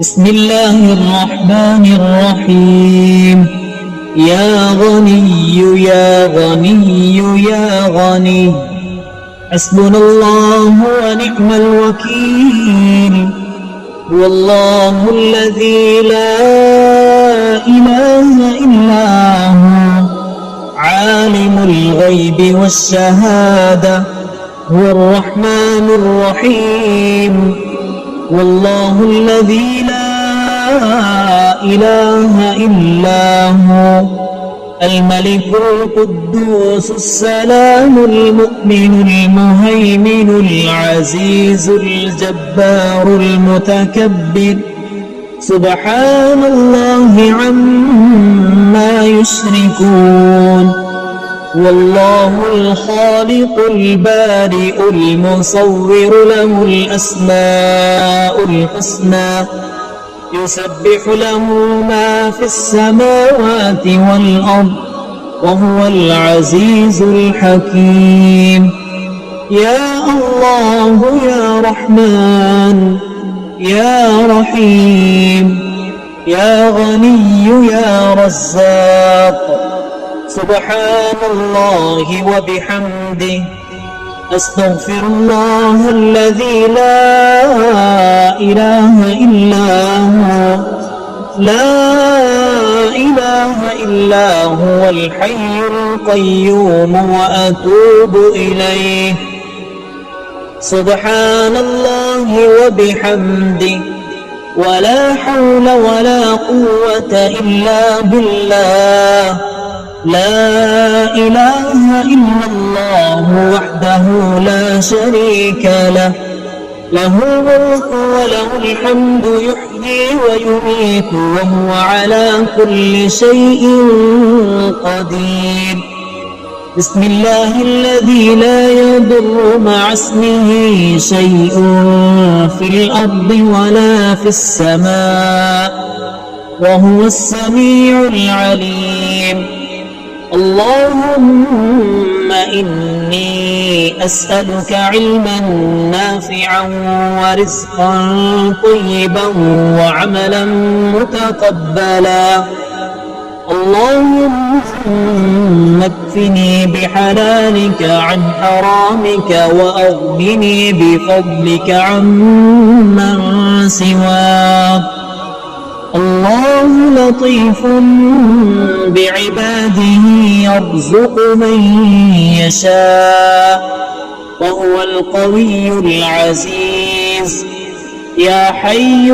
بسم الله الرحمن الرحيم. يا غني يا غني يا غني، حسبنا الله ونعم الوكيل. هو الله الذي لا إله إلا هو، عالم الغيب والشهادة، هو الرحمن الرحيم. والله الذي لا إله إلا هو، الملك القدوس السلام المؤمن المهيمن العزيز الجبار المتكبر، سبحان الله عما يشركون. والله الخالق البارئ المصور، له الأسماء الحسنى، يسبح له ما في السماوات والأرض، وهو العزيز الحكيم. يا الله يا رحمن يا رحيم، يا غني يا رزاق، سبحان الله وبحمده، أستغفر الله الذي لا إله إلا هو، لا إله إلا هو الحي القيوم، وأتوب إليه. سبحان الله وبحمده، ولا حول ولا قوة إلا بالله. لا إله إلا الله وحده لا شريك له، له الملك وله الحمد، يحيي ويميت وهو على كل شيء قدير. بسم الله الذي لا يضر مع اسمه شيء في الأرض ولا في السماء، وهو السميع العليم. اللهم إني أسألك علما نافعا ورزقا طيبا وعملا متقبلا. اللهم اكفني بحلالك عن حرامك، وأغنني بفضلك عمن سواك. الله لطيف بعباده، يرزق من يشاء، وهو القوي العزيز. يا حي